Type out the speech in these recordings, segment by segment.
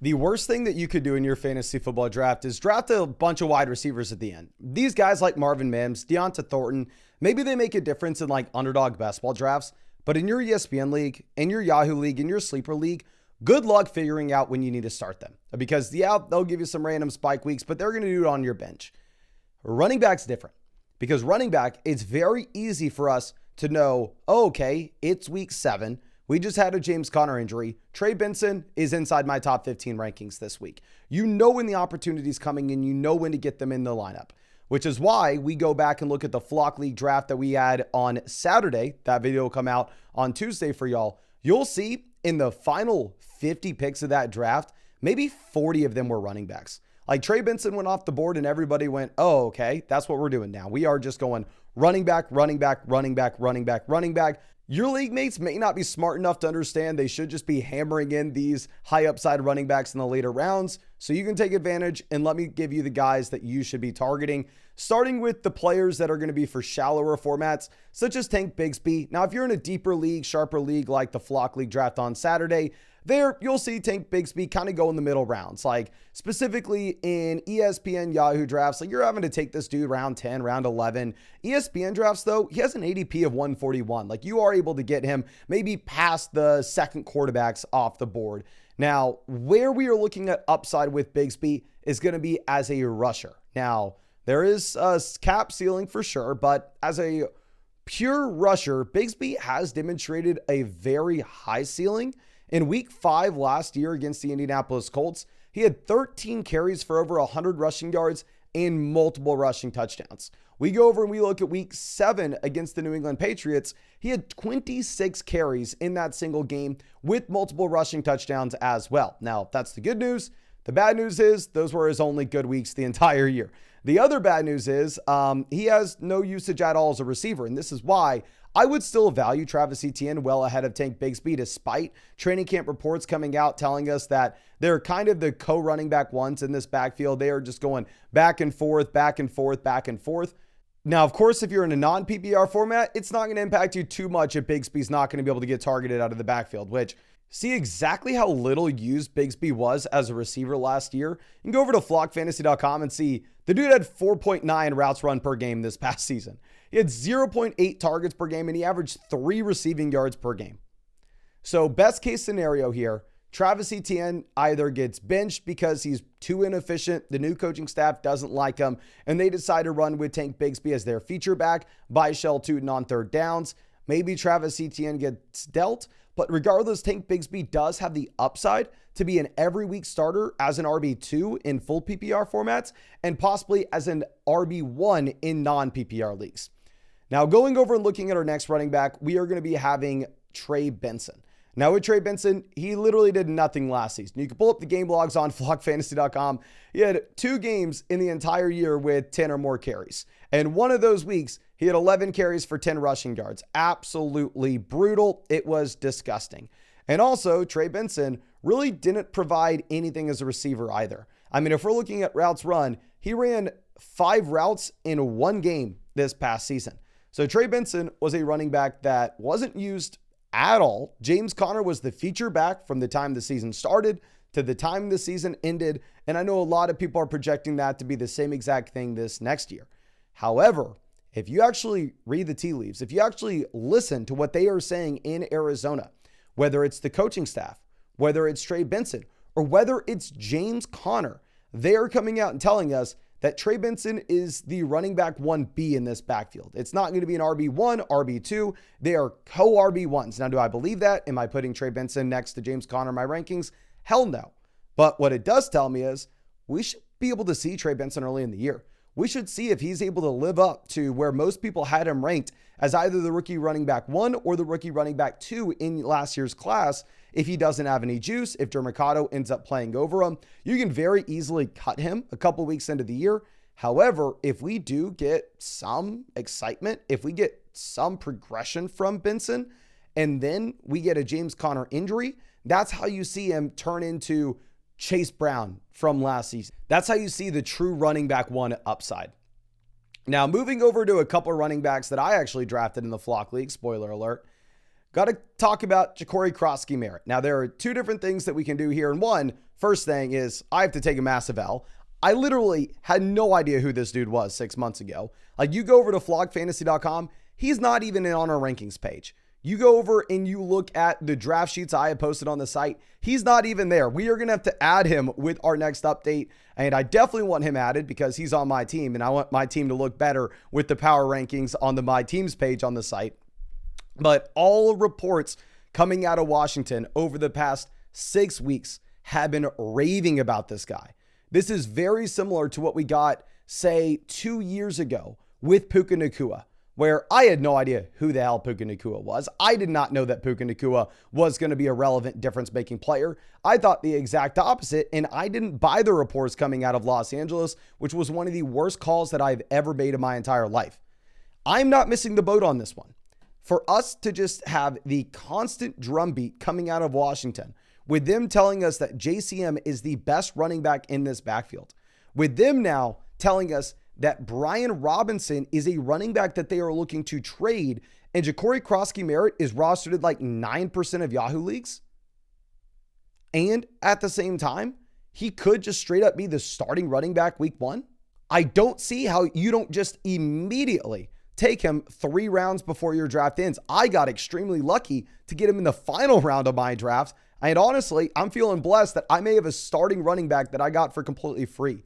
The worst thing that you could do in your fantasy football draft is draft a bunch of wide receivers at the end. These guys like Marvin Mims, Deonta Thornton, maybe they make a difference in like underdog best ball drafts, but in your ESPN league, in your Yahoo league, in your sleeper league, good luck figuring out when you need to start them. Because they'll give you some random spike weeks, but they're going to do it on your bench. Running back's different because running back, it's very easy for us to know, oh, okay, it's week 7. We just had a James Conner injury. Trey Benson is inside my top 15 rankings this week. You know when the opportunity's coming and you know when to get them in the lineup, which is why we go back and look at the Flock League draft that we had on Saturday. That video will come out on Tuesday for y'all. You'll see in the final 50 picks of that draft, maybe 40 of them were running backs. Like Trey Benson went off the board and everybody went, oh, okay, that's what we're doing now. We are just going running back, running back, running back, running back, running back. Your league mates may not be smart enough to understand they should just be hammering in these high upside running backs in the later rounds. So you can take advantage and let me give you the guys that you should be targeting, starting with the players that are going to be for shallower formats, such as Tank Bigsby. Now, if you're in a deeper league, sharper league like the Flock League draft on Saturday, there you'll see Tank Bigsby kind of go in the middle rounds, like specifically in ESPN Yahoo drafts. Like you're having to take this dude round 10, round 11. ESPN drafts though, he has an ADP of 141. Like you are able to get him maybe past the second quarterbacks off the board. Now, where we are looking at upside with Bigsby is going to be as a rusher. Now, there is a cap ceiling for sure, but as a pure rusher, Bigsby has demonstrated a very high ceiling. In week 5 last year against the Indianapolis Colts, he had 13 carries for over 100 rushing yards and multiple rushing touchdowns. We go over and we look at week 7 against the New England Patriots. He had 26 carries in that single game with multiple rushing touchdowns as well. Now, that's the good news. The bad news is those were his only good weeks the entire year. The other bad news is he has no usage at all as a receiver, and this is why I would still value Travis Etienne well ahead of Tank Bigsby, despite training camp reports coming out telling us that they're kind of the co-running back ones in this backfield. They are just going back and forth, back and forth, back and forth. Now, of course, if you're in a non-PPR format, it's not going to impact you too much if Bigsby's not going to be able to get targeted out of the backfield, which see exactly how little used Bigsby was as a receiver last year. You can go over to flockfantasy.com and see the dude had 4.9 routes run per game this past season. He had 0.8 targets per game and he averaged 3 receiving yards per game. So best case scenario here, Travis Etienne either gets benched because he's too inefficient, the new coaching staff doesn't like him, and they decide to run with Tank Bigsby as their feature back, by Shell Tootin on third downs. Maybe Travis Etienne gets dealt, but regardless, Tank Bigsby does have the upside to be an every week starter as an RB2 in full PPR formats and possibly as an RB1 in non-PPR leagues. Now, going over and looking at our next running back, we are going to be having Trey Benson. Now, with Trey Benson, he literally did nothing last season. You can pull up the game logs on flockfantasy.com. He had 2 games in the entire year with 10 or more carries. And one of those weeks, he had 11 carries for 10 rushing yards. Absolutely brutal. It was disgusting. And also, Trey Benson really didn't provide anything as a receiver either. I mean, if we're looking at routes run, he ran 5 routes in 1 game this past season. So Trey Benson was a running back that wasn't used at all. James Conner was the feature back from the time the season started to the time the season ended. And I know a lot of people are projecting that to be the same exact thing this next year. However, if you actually read the tea leaves, if you actually listen to what they are saying in Arizona, whether it's the coaching staff, whether it's Trey Benson, or whether it's James Conner, they are coming out and telling us that Trey Benson is the running back 1B in this backfield. It's not going to be an RB1, RB2. They are co-RB1s. Now, do I believe that? Am I putting Trey Benson next to James Conner in my rankings? Hell no. But what it does tell me is we should be able to see Trey Benson early in the year. We should see if he's able to live up to where most people had him ranked as either the rookie running back 1 or the rookie running back 2 in last year's class. If he doesn't have any juice, if Dermicado ends up playing over him, you can very easily cut him a couple weeks into the year. However, if we do get some excitement, if we get some progression from Benson, and then we get a James Conner injury, that's how you see him turn into Chase Brown from last season. That's how you see the true running back 1 upside. Now, moving over to a couple of running backs that I actually drafted in the Flock League, spoiler alert. Got to talk about Ja'Cory Krosky-Merritt. Now, there are two different things that we can do here. And first thing is I have to take a massive L. I literally had no idea who this dude was 6 months ago. Like, you go over to flogfantasy.com, he's not even on our rankings page. You go over and you look at the draft sheets I have posted on the site. He's not even there. We are going to have to add him with our next update. And I definitely want him added because he's on my team. And I want my team to look better with the power rankings on the My Teams page on the site. But all reports coming out of Washington over the past 6 weeks have been raving about this guy. This is very similar to what we got, say, 2 years ago with Puka Nacua, where I had no idea who the hell Puka Nacua was. I did not know that Puka Nacua was going to be a relevant difference-making player. I thought the exact opposite, and I didn't buy the reports coming out of Los Angeles, which was one of the worst calls that I've ever made in my entire life. I'm not missing the boat on this one. For us to just have the constant drumbeat coming out of Washington, with them telling us that JCM is the best running back in this backfield, with them now telling us that Brian Robinson is a running back that they are looking to trade, and Ja'Cory Krosky-Merritt is rostered at like 9% of Yahoo leagues. And at the same time, he could just straight up be the starting running back week 1. I don't see how you don't just immediately take him 3 rounds before your draft ends. I got extremely lucky to get him in the final round of my draft. And honestly, I'm feeling blessed that I may have a starting running back that I got for completely free.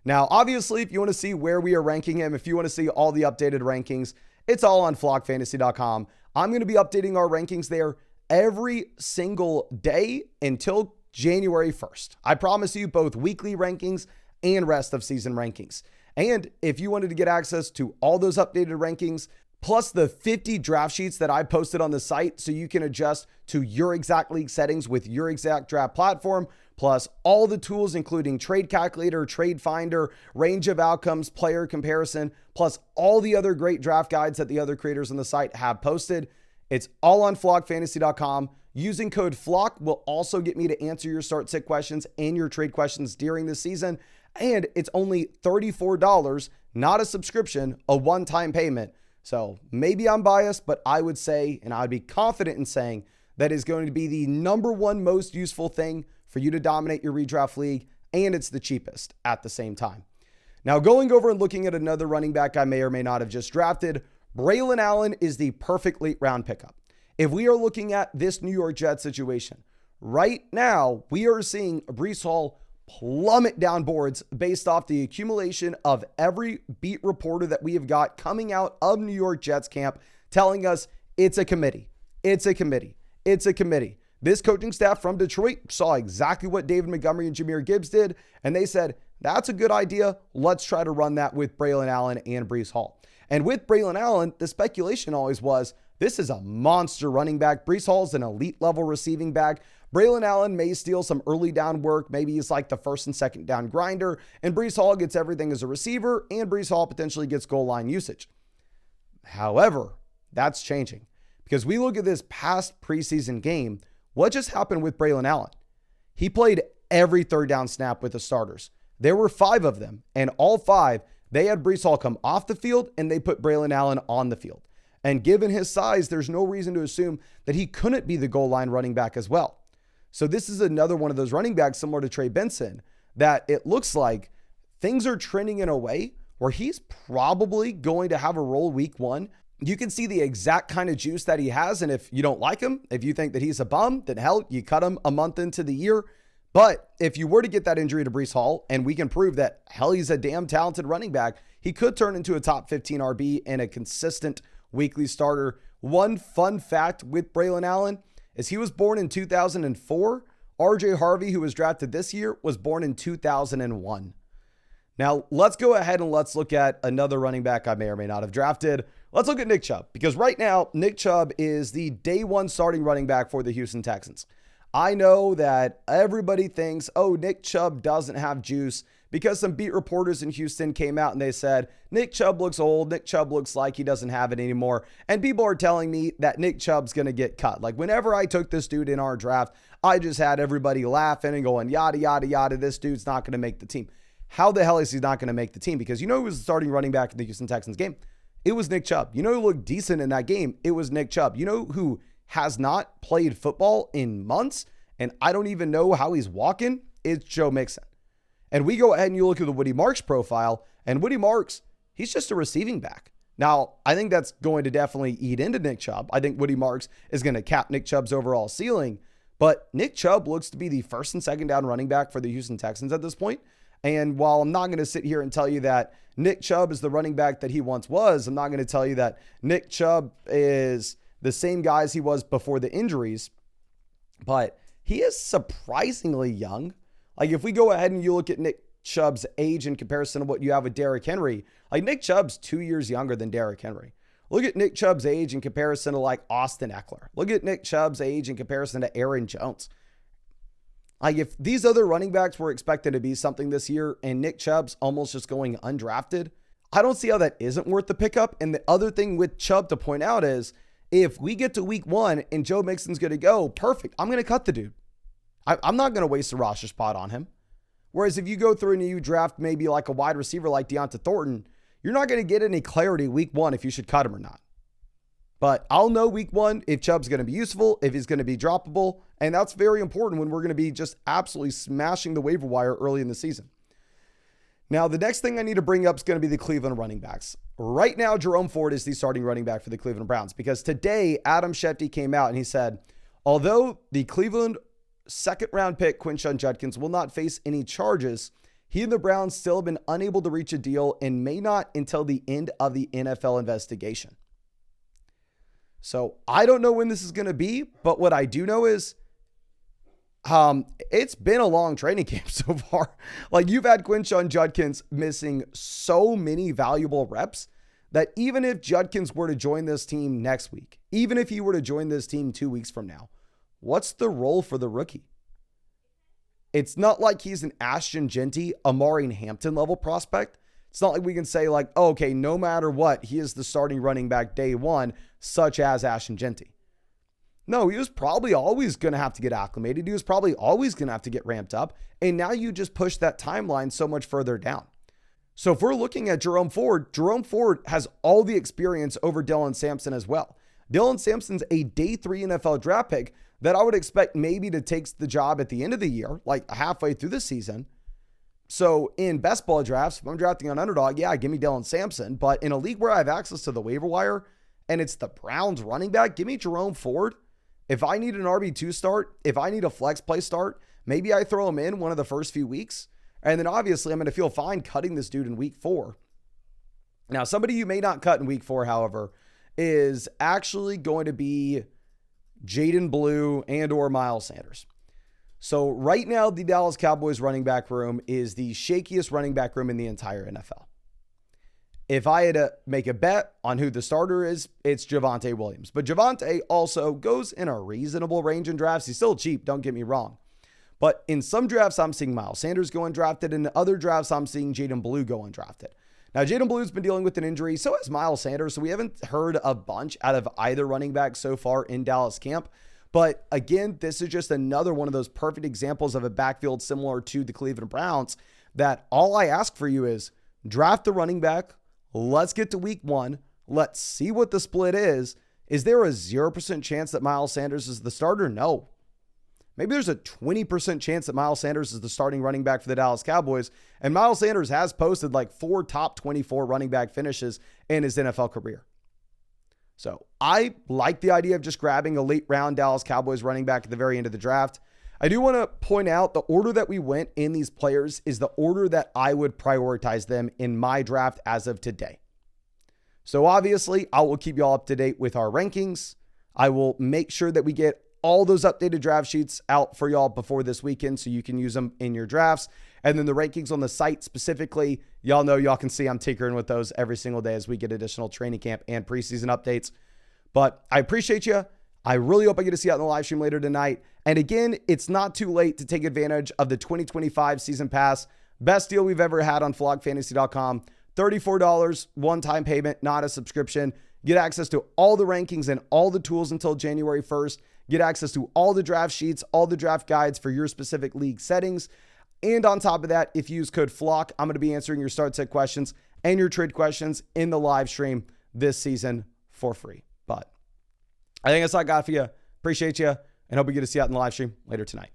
Now, obviously, if you want to see where we are ranking him, if you want to see all the updated rankings, it's all on flogfantasy.com. I'm going to be updating our rankings there every single day until January 1st. I promise you both weekly rankings and rest of season rankings. And if you wanted to get access to all those updated rankings, plus the 50 draft sheets that I posted on the site so you can adjust to your exact league settings with your exact draft platform, plus all the tools including trade calculator, trade finder, range of outcomes, player comparison, plus all the other great draft guides that the other creators on the site have posted. It's all on flogfantasy.com. Using code FLOCK will also get me to answer your start sit questions and your trade questions during the season. And it's only $34, not a subscription, a one-time payment. So maybe I'm biased, but I would say, and I'd be confident in saying, that is going to be the number one most useful thing for you to dominate your redraft league, and it's the cheapest at the same time. Now, going over and looking at another running back I may or may not have just drafted, Braylon Allen is the perfect late round pickup. If we are looking at this New York Jets situation, right now we are seeing Breece Hall plummet down boards based off the accumulation of every beat reporter that we have got coming out of New York Jets camp telling us it's a committee. It's a committee. It's a committee. This coaching staff from Detroit saw exactly what David Montgomery and Jahmyr Gibbs did, and they said, that's a good idea. Let's try to run that with Braylon Allen and Breece Hall. And with Braylon Allen, the speculation always was, this is a monster running back. Breece Hall's an elite level receiving back. Braylon Allen may steal some early down work. Maybe he's like the first and second down grinder. And Breece Hall gets everything as a receiver. And Breece Hall potentially gets goal line usage. However, that's changing. Because we look at this past preseason game. What just happened with Braylon Allen? He played every third down snap with the starters. There were 5 of them. And all 5, they had Breece Hall come off the field. And they put Braylon Allen on the field. And given his size, there's no reason to assume that he couldn't be the goal line running back as well. So this is another one of those running backs similar to Trey Benson that it looks like things are trending in a way where he's probably going to have a role week 1. You can see the exact kind of juice that he has. And if you don't like him, if you think that he's a bum, then hell, you cut him a month into the year. But if you were to get that injury to Breece Hall and we can prove that hell, he's a damn talented running back, he could turn into a top 15 RB and a consistent weekly starter. One fun fact with Braylon Allen is he was born in 2004. RJ Harvey, who was drafted this year, was born in 2001. Now, let's go ahead and let's look at another running back I may or may not have drafted. Let's look at Nick Chubb, because right now, Nick Chubb is the day 1 starting running back for the Houston Texans. I know that everybody thinks, oh, Nick Chubb doesn't have juice because some beat reporters in Houston came out and they said, Nick Chubb looks old. Nick Chubb looks like he doesn't have it anymore. And people are telling me that Nick Chubb's going to get cut. Like whenever I took this dude in our draft, I just had everybody laughing and going, yada, yada, yada. This dude's not going to make the team. How the hell is he not going to make the team? Because you know who was the starting running back in the Houston Texans game? It was Nick Chubb. You know who looked decent in that game? It was Nick Chubb. You know who has not played football in months, and I don't even know how he's walking, it's Joe Mixon. And we go ahead and you look at the Woody Marks profile, and Woody Marks, he's just a receiving back. Now, I think that's going to definitely eat into Nick Chubb. I think Woody Marks is going to cap Nick Chubb's overall ceiling, but Nick Chubb looks to be the first and second down running back for the Houston Texans at this point. And while I'm not going to sit here and tell you that Nick Chubb is the running back that he once was, I'm not going to tell you that Nick Chubb is the same guy as he was before the injuries, but he is surprisingly young. Like if we go ahead and you look at Nick Chubb's age in comparison to what you have with Derrick Henry, like Nick Chubb's 2 years younger than Derrick Henry. Look at Nick Chubb's age in comparison to like Austin Eckler. Look at Nick Chubb's age in comparison to Aaron Jones. Like if these other running backs were expected to be something this year and Nick Chubb's almost just going undrafted, I don't see how that isn't worth the pickup. And the other thing with Chubb to point out is if we get to week 1 and Joe Mixon's going to go, perfect. I'm going to cut the dude. I'm not going to waste a roster spot on him. Whereas if you go through and you draft maybe like a wide receiver like Deonta Thornton, you're not going to get any clarity week 1 if you should cut him or not. But I'll know week 1 if Chubb's going to be useful, if he's going to be droppable. And that's very important when we're going to be just absolutely smashing the waiver wire early in the season. Now, the next thing I need to bring up is going to be the Cleveland running backs. Right now, Jerome Ford is the starting running back for the Cleveland Browns because today Adam Schefter came out and he said, although the Cleveland second round pick Quinshon Judkins will not face any charges, he and the Browns still have been unable to reach a deal and may not until the end of the NFL investigation. So I don't know when this is going to be, but what I do know is it's been a long training camp so far. Like you've had Quinshon Judkins missing so many valuable reps that even if Judkins were to join this team next week, even if he were to join this team 2 weeks from now, what's the role for the rookie? It's not like he's an Ashton Genty, Amari Hampton level prospect. It's not like we can say like, oh, okay, no matter what, he is the starting running back day one, such as Ashton Genty. No, he was probably always going to have to get acclimated. He was probably always going to have to get ramped up. And now you just push that timeline so much further down. So if we're looking at Jerome Ford has all the experience over Dylan Sampson as well. Dylan Sampson's a day 3 NFL draft pick that I would expect maybe to take the job at the end of the year, like halfway through the season. So in best ball drafts, if I'm drafting on Underdog, yeah, give me Dylan Sampson. But in a league where I have access to the waiver wire and it's the Browns running back, give me Jerome Ford. If I need an RB2 start, if I need a flex play start, maybe I throw him in one of the first few weeks. And then obviously I'm going to feel fine cutting this dude in week 4. Now, somebody you may not cut in week 4, however, is actually going to be Jaden Blue and or Miles Sanders. So right now, the Dallas Cowboys running back room is the shakiest running back room in the entire NFL. If I had to make a bet on who the starter is, it's Javonte Williams. But Javonte also goes in a reasonable range in drafts. He's still cheap, don't get me wrong. But in some drafts, I'm seeing Miles Sanders go undrafted. In other drafts, I'm seeing Jaden Blue go undrafted. Now, Jaden Blue's been dealing with an injury. So has Miles Sanders. So we haven't heard a bunch out of either running back so far in Dallas camp. But again, this is just another one of those perfect examples of a backfield similar to the Cleveland Browns that all I ask for you is draft the running back. Let's get to week 1. Let's see what the split is. Is there a 0% chance that Miles Sanders is the starter? No. Maybe there's a 20% chance that Miles Sanders is the starting running back for the Dallas Cowboys. And Miles Sanders has posted like 4 top 24 running back finishes in his NFL career. So I like the idea of just grabbing a late round Dallas Cowboys running back at the very end of the draft. I do want to point out the order that we went in these players is the order that I would prioritize them in my draft as of today. So obviously I will keep you all up to date with our rankings. I will make sure that we get all those updated draft sheets out for y'all before this weekend so you can use them in your drafts. And then the rankings on the site specifically, y'all know y'all can see I'm tinkering with those every single day as we get additional training camp and preseason updates. But I appreciate you. I really hope I get to see you out in the live stream later tonight. And again, it's not too late to take advantage of the 2025 season pass. Best deal we've ever had on flogfantasy.com. $34 one-time payment, not a subscription. Get access to all the rankings and all the tools until January 1st. Get access to all the draft sheets, all the draft guides for your specific league settings. And on top of that, if you use code FLOCK, I'm going to be answering your start set questions and your trade questions in the live stream this season for free. But I think that's all I got for you. Appreciate you, and hope we get to see you out in the live stream later tonight.